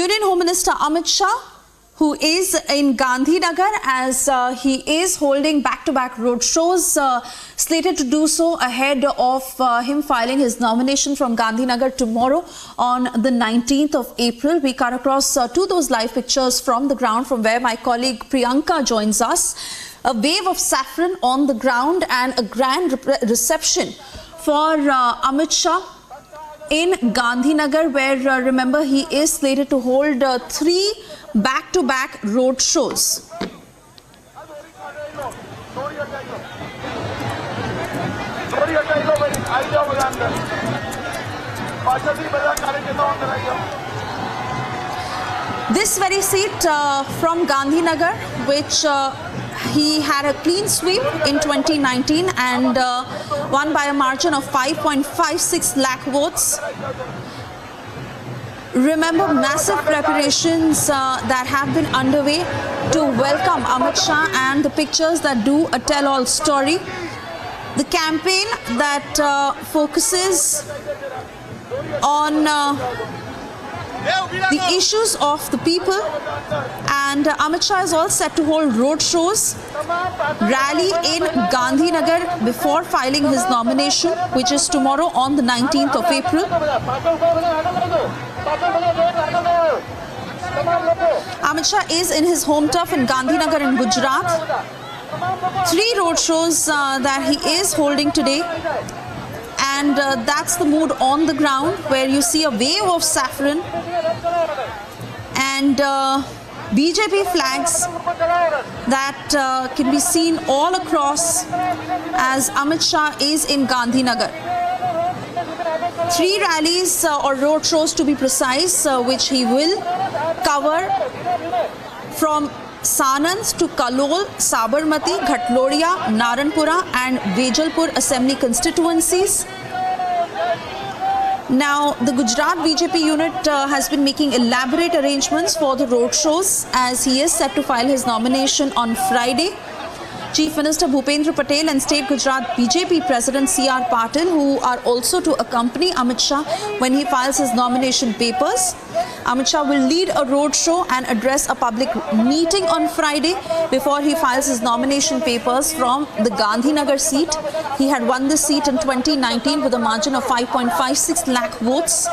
Union Home Minister Amit Shah, who is in Gandhinagar as he is holding back-to-back road shows, slated to do so ahead of him filing his nomination from Gandhinagar tomorrow on the 19th of April. We cut across to those live pictures from the ground from where my colleague Priyanka joins us. A wave of saffron on the ground and a grand reception for Amit Shah in Gandhinagar, where remember he is slated to hold 3 back-to-back road shows. This very seat from Gandhinagar, which he had a clean sweep in 2019 and won by a margin of 5.56 lakh votes. Remember, massive preparations that have been underway to welcome Amit Shah, and the pictures that do a tell-all story. The campaign that focuses on the issues of the people, and Amit Shah is all set to hold road shows, rally in Gandhinagar before filing his nomination, which is tomorrow on the 19th of April. Amit Shah is in his home turf in Gandhinagar in Gujarat. 3 road shows that he is holding today. And that's the mood on the ground, where you see a wave of saffron and BJP flags that can be seen all across as Amit Shah is in Gandhinagar. 3 rallies or road shows to be precise, which he will cover from Sanand to Kalol, Sabarmati, Ghatlodia, Naranpura and Vejalpur assembly constituencies. Now, the Gujarat BJP unit has been making elaborate arrangements for the road shows, as he is set to file his nomination on Friday. Chief Minister Bhupendra Patel and State Gujarat BJP President C.R. Patil, who are also to accompany Amit Shah when he files his nomination papers. Amit Shah will lead a road show and address a public meeting on Friday before he files his nomination papers from the Gandhinagar seat. He had won this seat in 2019 with a margin of 5.56 lakh votes.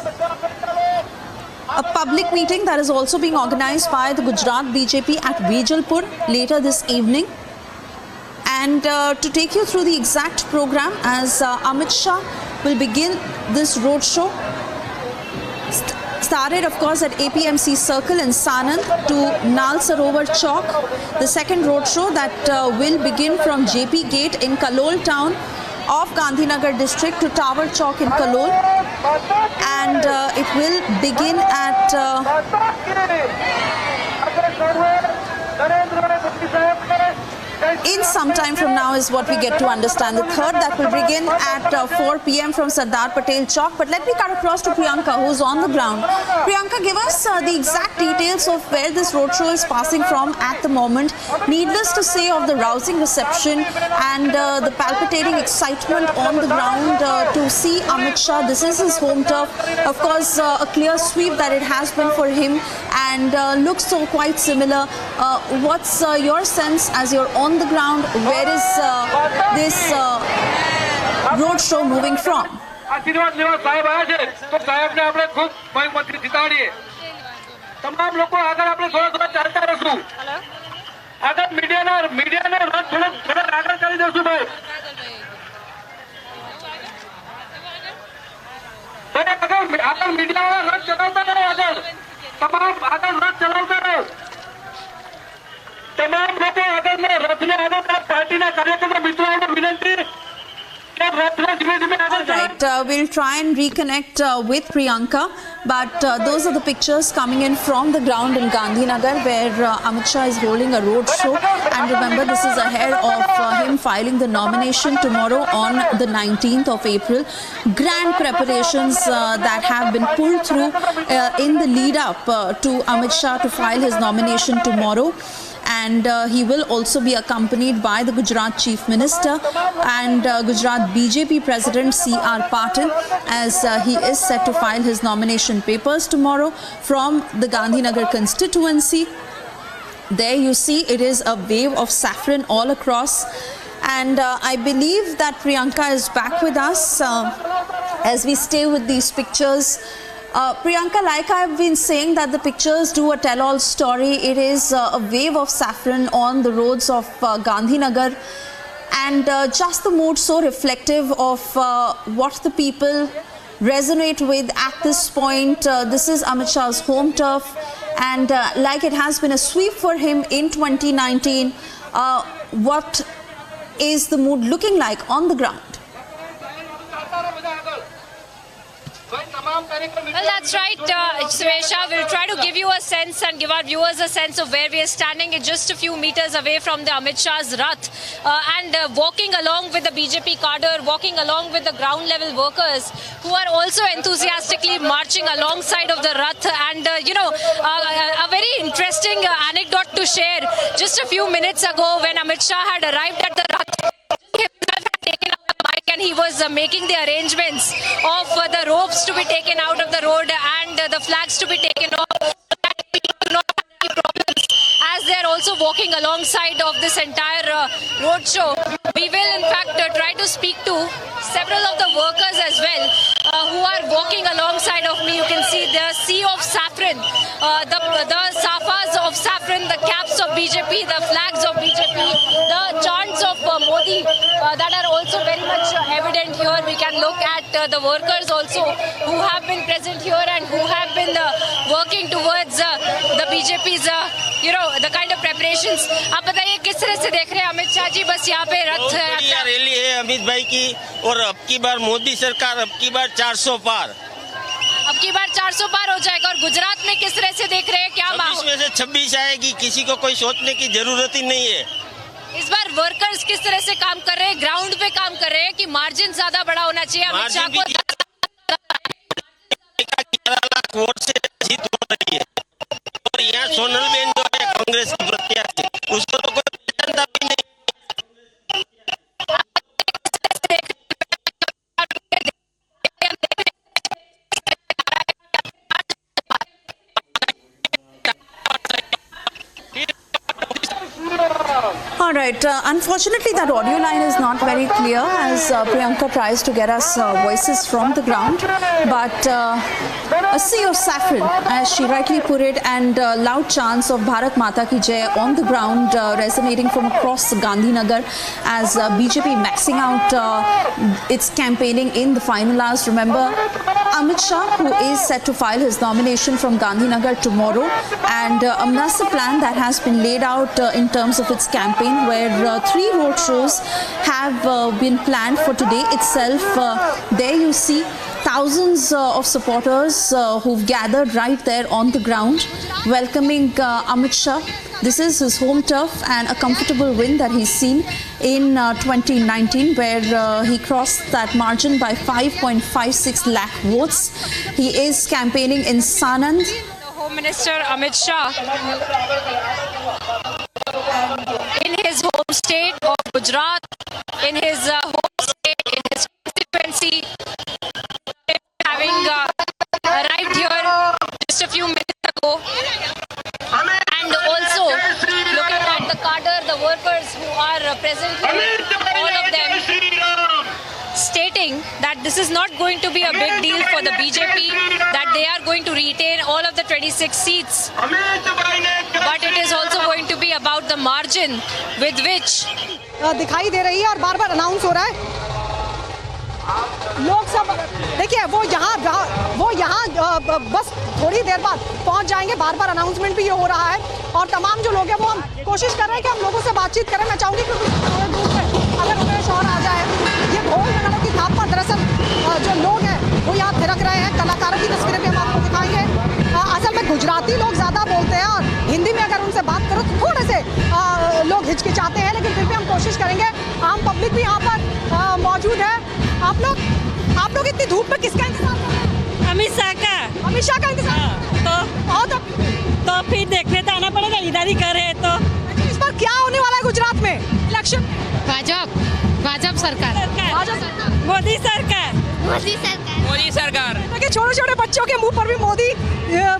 A public meeting that is also being organized by the Gujarat BJP at Vejalpur later this evening. And to take you through the exact program, as Amit Shah will begin this road show, started of course at APMC Circle in Sanand to Nal Sarovar Chowk. The second road show that will begin from JP Gate in Kalol town of Gandhinagar district to Tower Chowk in Kalol, and it will begin at in some time from now is what we get to understand. The third that will begin at 4 p.m. from Sardar Patel Chowk. But let me cut across to Priyanka, who's on the ground. Priyanka, give us the exact details of where this roadshow is passing from at the moment. Needless to say, of the rousing reception and the palpitating excitement on the ground to see Amit Shah. This is his home turf. Of course, a clear sweep that it has been for him, and looks so quite similar. What's your sense as you're on the ground? Where is this road show moving from? आशीर्वाद लेवा साहेब आया છે તો સાહેબને આપણે ખૂબ બહુમતીથી જીતાડીએ. તમામ લોકો આગળ આપણે થોડા ચાલતા રહેશું. આગળ મીડિયાને થોડા આગળ કરી દેશું ભાઈ. આગળ મીડિયાવાળા રથ ચલાવતા રહો. આગળ તમામ આગળ રથ ચલાવતા રહો. તમામ લોકો આગળના રથને આગળ પાર્ટીના કાર્યકર્તા મિત્રોને વિનંતી. Right, we'll try and reconnect with Priyanka, but those are the pictures coming in from the ground in Gandhinagar, where Amit Shah is holding a road show. And remember, this is ahead of him filing the nomination tomorrow on the 19th of April. Grand preparations that have been pulled through in the lead up to Amit Shah to file his nomination tomorrow. and he will also be accompanied by the Gujarat Chief Minister and Gujarat BJP President C.R. Patil, as he is set to file his nomination papers tomorrow from the Gandhinagar constituency. There you see it is a wave of saffron all across, and I believe that Priyanka is back with us as we stay with these pictures. Priyanka, like I've been saying, that the pictures do a tell-all story. It is a wave of saffron on the roads of Gandhinagar, and just the mood so reflective of what the people resonate with at this point. This is Amit Shah's home turf, and like it has been a sweep for him in 2019, what is the mood looking like on the ground? Well, that's right, Swesha. We'll try to give you a sense and give our viewers a sense of where we are standing. It's just a few meters away from the Amit Shah's Rath, and walking along with the BJP cadre, walking along with the ground level workers who are also enthusiastically marching alongside of the Rath. And a very interesting anecdote to share. Just a few minutes ago, when Amit Shah had arrived at the Rath, he himself had taken up the mic and he was making the arrangements of the ropes to be taken out of the road and the flags to be taken off, so that people do not have any problems as they are also walking alongside of this entire road show. We will in fact try to speak to several of the workers as well who are walking alongside of me. You can see the sea of saffron, the safas of saffron, the caps of BJP, the flags of BJP, the chants of Modi that are also very much evident here. We can look at the workers also who have been present here and who have been working towards the BJP's the kind of preparations. आप बताइए किस तरह से देख रहे हैं अमित शाह जी? बस यहाँ पे रथ रैली है अमित भाई की, और अब की बार मोदी सरकार, अब की बार 400 पार, अब की बार 400 पार हो जाएगा। और गुजरात में किस तरह से देख रहे हैं, क्या माहौल? 26 में से 26 आएगी, किसी को कोई सोचने की जरूरत ही नहीं है। इस बार वर्कर्स किस तरह से काम कर रहे हैं, ग्राउंड पे काम कर रहे हैं कि मार्जिन ज्यादा बड़ा होना चाहिए? अमित शाह को 11 लाख वोट से जीत हो रही है, और यहाँ सोनल बेन जो है कांग्रेस की प्रत्याशी, उसको तो कोई पहचानता भी नहीं। All right, unfortunately that audio line is not very clear as Priyanka tries to get us voices from the ground, but a sea of saffron, as she rightly put it, and loud chants of Bharat Mata Ki Jai on the ground resonating from across Gandhinagar as BJP maxing out its campaigning in the final hours. Remember, Amit Shah, who is set to file his nomination from Gandhinagar tomorrow, and a master plan that has been laid out in terms of its campaign, where 3 road shows have been planned for today itself. There you see thousands of supporters who've gathered right there on the ground welcoming Amit Shah. This is his home turf and a comfortable win that he's seen in 2019, where he crossed that margin by 5.56 lakh votes. He is campaigning in Sanand. The Home Minister Amit Shah, in his home state of Gujarat, in his home state, in his constituency, having arrived here just a few minutes ago, and also looking at the cadre, the workers who are present here, all of them stating that this is not going to be a big deal for the BJP, that they are going to retain all of the 26 seats, but it is also going to be about the margin with which दिखाई दे रही है और बार बार announce हो रहा है। लोग सब देखिए वो यहाँ बस थोड़ी देर बाद पहुंच जाएंगे। बार बार अनाउंसमेंट भी ये हो रहा है और तमाम जो लोग हैं वो हम कोशिश कर रहे हैं कि हम लोगों से बातचीत करें। मैं चाहूँगी कि थोड़े दूर से अगर उन्हें शोर आ जाए। ये ढोल नगाड़ों की थाप पर दरअसल जो लोग हैं वो यहाँ थिरक रहे हैं। कलाकारों की तस्वीरें भी हम आपको दिखाएंगे। असल में गुजराती लोग ज़्यादा बोलते हैं और हिंदी में अगर उनसे बात करो तो थोड़े से लोग हिचकिचाते हैं, लेकिन फिर भी हम कोशिश करेंगे। आम पब्लिक भी यहाँ पर मौजूद है। आप लोग इतनी धूप में किसका इंतजार कर रहे हैं? अमित शाह का। अमित शाह का इंतजार। तो फिर देखने तो आना पड़ेगा, इधर ही कर रहे हैं तो। इस इलेक्शन? भाजप सरकार। मोदी सरकार। मोदी सरकार। देखिए छोटे छोटे बच्चों के मुंह पर भी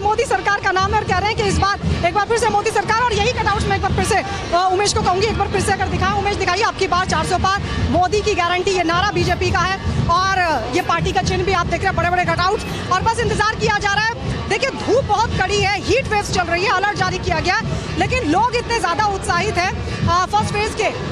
मोदी सरकार का नाम है और कह रहे हैं कि इस बार एक बार फिर से मोदी सरकार। और यही कटआउट में एक बार फिर से उमेश को कहूंगी, एक बार फिर से अगर दिखाएं उमेश, दिखाइए आपकी बार 400 पार, मोदी की गारंटी, ये नारा बीजेपी का है और ये पार्टी का चिन्ह भी आप देख रहे हैं, बड़े बड़े कटआउट। और बस इंतजार किया जा रहा है। देखिए धूप बहुत कड़ी है, हीट वेव्स चल रही है, अलर्ट जारी किया गया है, लेकिन लोग इतने ज्यादा उत्साहित हैं फर्स्ट फेज के